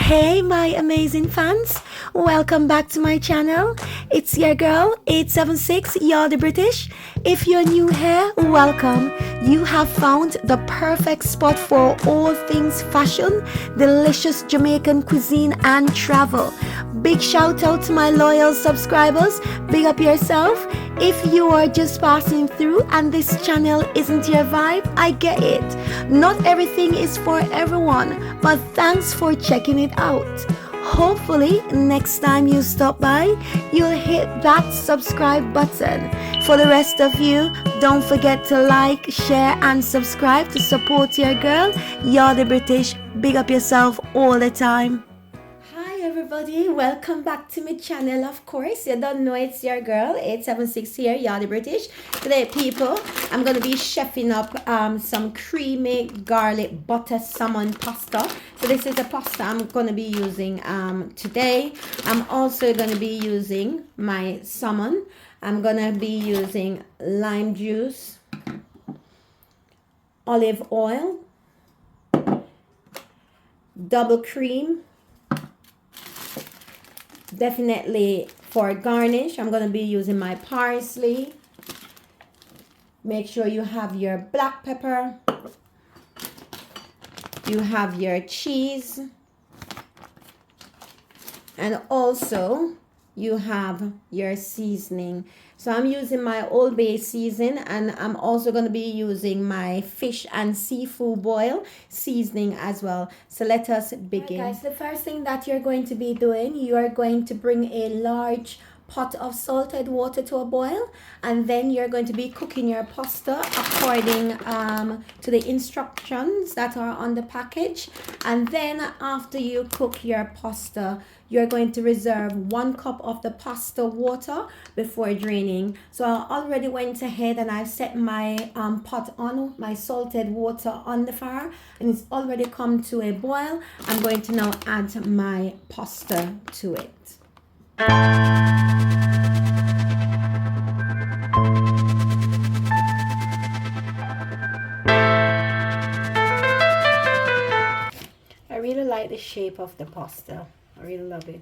Hey my amazing fans, welcome back to my channel. It's your girl 876 Yardie British. If you're new here, welcome. You have found the perfect spot for all things fashion, delicious Jamaican cuisine and travel. Big shout out to my loyal subscribers. Big up yourself. If you are just passing through and this channel isn't your vibe, I get it. Not everything is for everyone, but thanks for checking it out. Hopefully, next time you stop by, you'll hit that subscribe button. For the rest of you, don't forget to like, share, and subscribe to support your girl, Yardie British. Big up yourself all the time. Everybody, welcome back to my channel. Of course, you don't know it's your girl 876 here, Yardie British. Today, people, I'm gonna be chefing up some creamy garlic butter salmon pasta. So this is a pasta I'm gonna be using today. I'm also gonna be using my salmon. I'm gonna be using lime juice, olive oil, double cream. Definitely for garnish, I'm going to be using my parsley. Make sure you have your black pepper. You have your cheese. And also, you have your seasoning. So I'm using my Old Bay seasoning, and I'm also going to be using my fish and seafood boil seasoning as well. So let us begin. Right, guys, the first thing that you're going to be doing, you are going to bring a large pot of salted water to a boil, and then you're going to be cooking your pasta according to the instructions that are on the package. And then after you cook your pasta, you're going to reserve 1 cup of the pasta water before draining. So I already went ahead and I've set my pot on, my salted water on the fire, and it's already come to a boil. I'm going to now add my pasta to it. I really like the shape of the pasta. I really love it.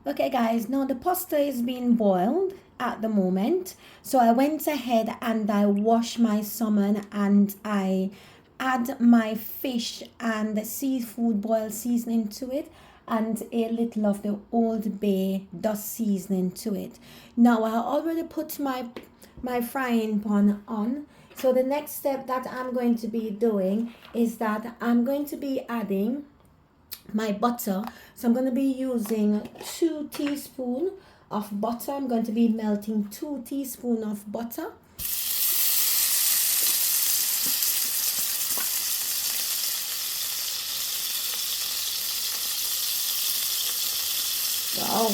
Okay guys, now the pasta is being boiled at the moment. So I went ahead and I washed my salmon and I add my fish and the seafood boil seasoning to it, and a little of the Old Bay dust seasoning to it. Now I already put my frying pan on. So the next step that I'm going to be doing is that I'm going to be adding my butter. So I'm going to be using 2 teaspoons of butter. I'm going to be melting 2 teaspoons of butter. Wow.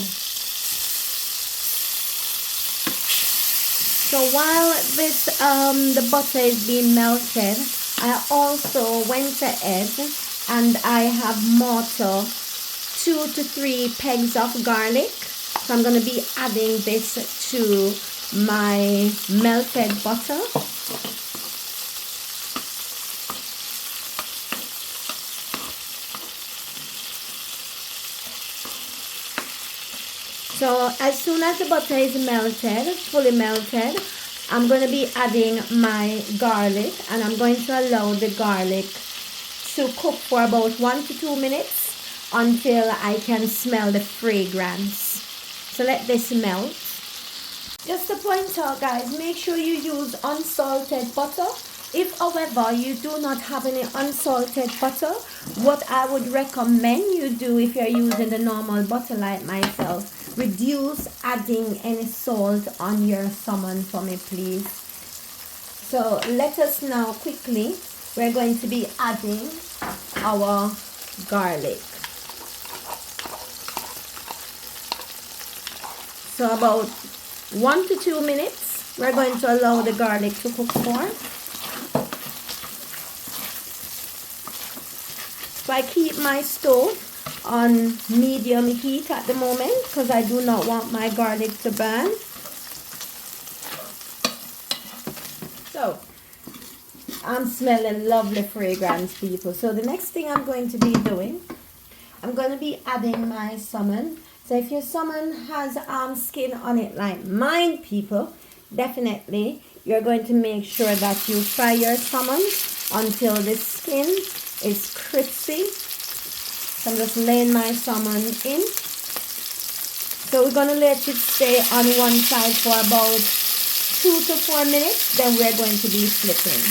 So while this the butter is being melted, I also went ahead and I have mortared 2 to 3 pegs of garlic. So I'm going to be adding this to my melted butter. So as soon as the butter is melted, fully melted, I'm going to be adding my garlic, and I'm going to allow the garlic to cook for about 1 to 2 minutes until I can smell the fragrance. So let this melt. Just to point out guys, make sure you use unsalted butter. If however you do not have any unsalted butter, what I would recommend you do if you're using the normal butter like myself, reduce adding any salt on your salmon for me please. So let us now quickly, we're going to be adding our garlic. So about 1 to 2 minutes we're going to allow the garlic to cook for. So I keep my stove on medium heat at the moment because I do not want my garlic to burn. So I'm smelling lovely fragrance, people. So the next thing I'm going to be doing I'm going to be adding my salmon. So if your salmon has skin on it like mine, people, definitely you're going to make sure that you fry your salmon until the skin is crispy. So I'm just laying my salmon in. So we're going to let it stay on one side for about 2 to 4 minutes. Then we're going to be flipping.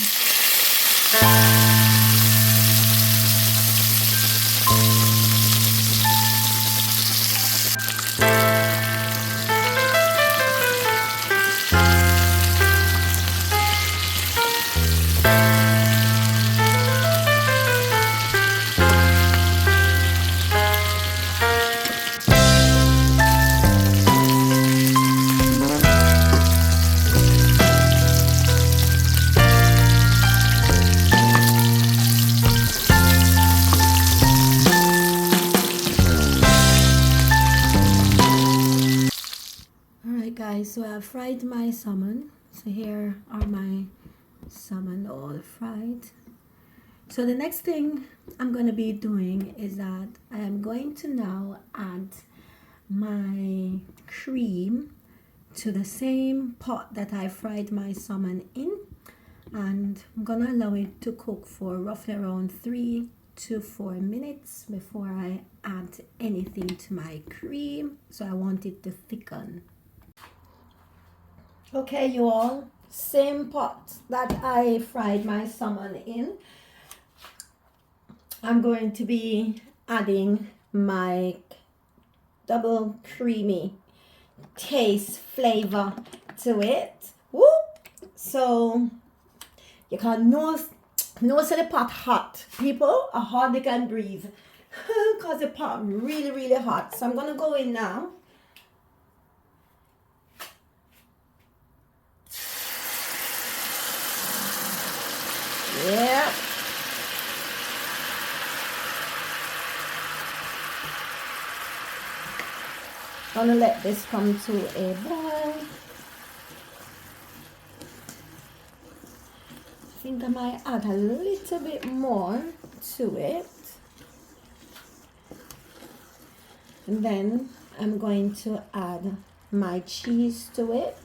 Guys, so I fried my salmon. So here are my salmon all fried. So the next thing I'm going to be doing is that I am going to now add my cream to the same pot that I fried my salmon in, and I'm going to allow it to cook for roughly around 3 to 4 minutes before I add anything to my cream. So I want it to thicken. Okay, you all, same pot that I fried my salmon in, I'm going to be adding my double creamy taste flavor to it. Whoop! So you can know the pot hot. People are hardly can breathe because the pot really hot. So I'm going to go in now. Yeah. Gonna let this come to a boil. I think I might add a little bit more to it. And then I'm going to add my cheese to it.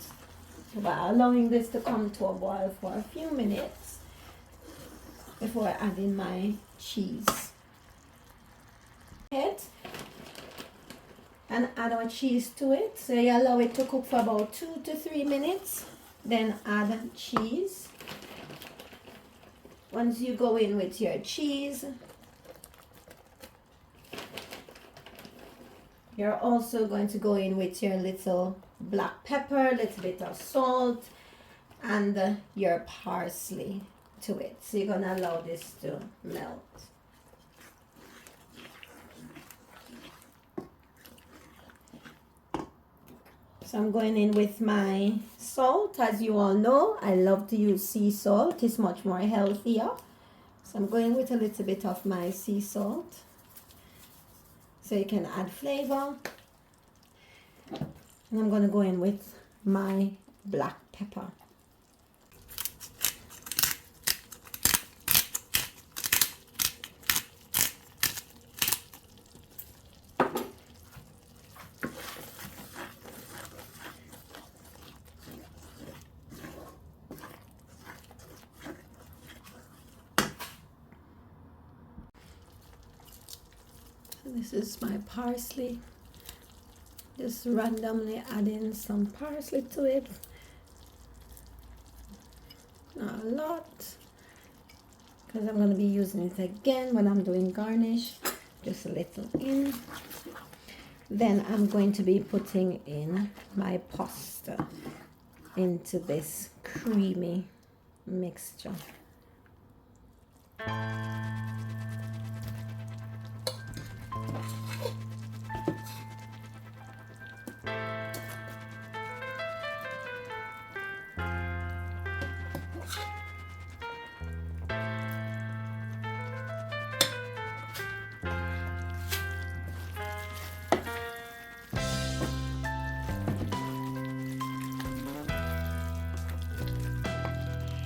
By allowing this to come to a boil for a few minutes before adding my cheese. And add our cheese to it. So you allow it to cook for about 2 to 3 minutes. Then add cheese. Once you go in with your cheese, you're also going to go in with your little black pepper, little bit of salt, and your parsley to it. So you're going to allow this to melt. So I'm going in with my salt. As you all know, I love to use sea salt. It's much more healthier. So I'm going with a little bit of my sea salt. So you can add flavor. And I'm going to go in with my black pepper. This is my parsley. Just randomly adding some parsley to it. Not a lot, because I'm going to be using it again when I'm doing garnish. Just a little in. Then I'm going to be putting in my pasta into this creamy mixture.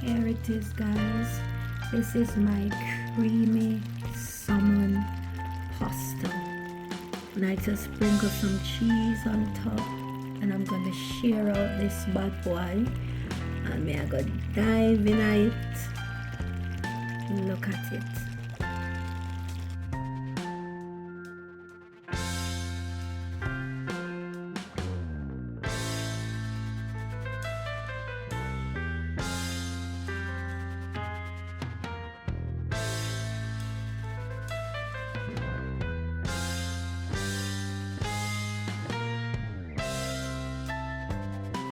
Here it is, guys. This is my creamy salmon pasta. And I just sprinkle some cheese on top, and I'm gonna share out this bad boy, and me I go dive in it. Look at it.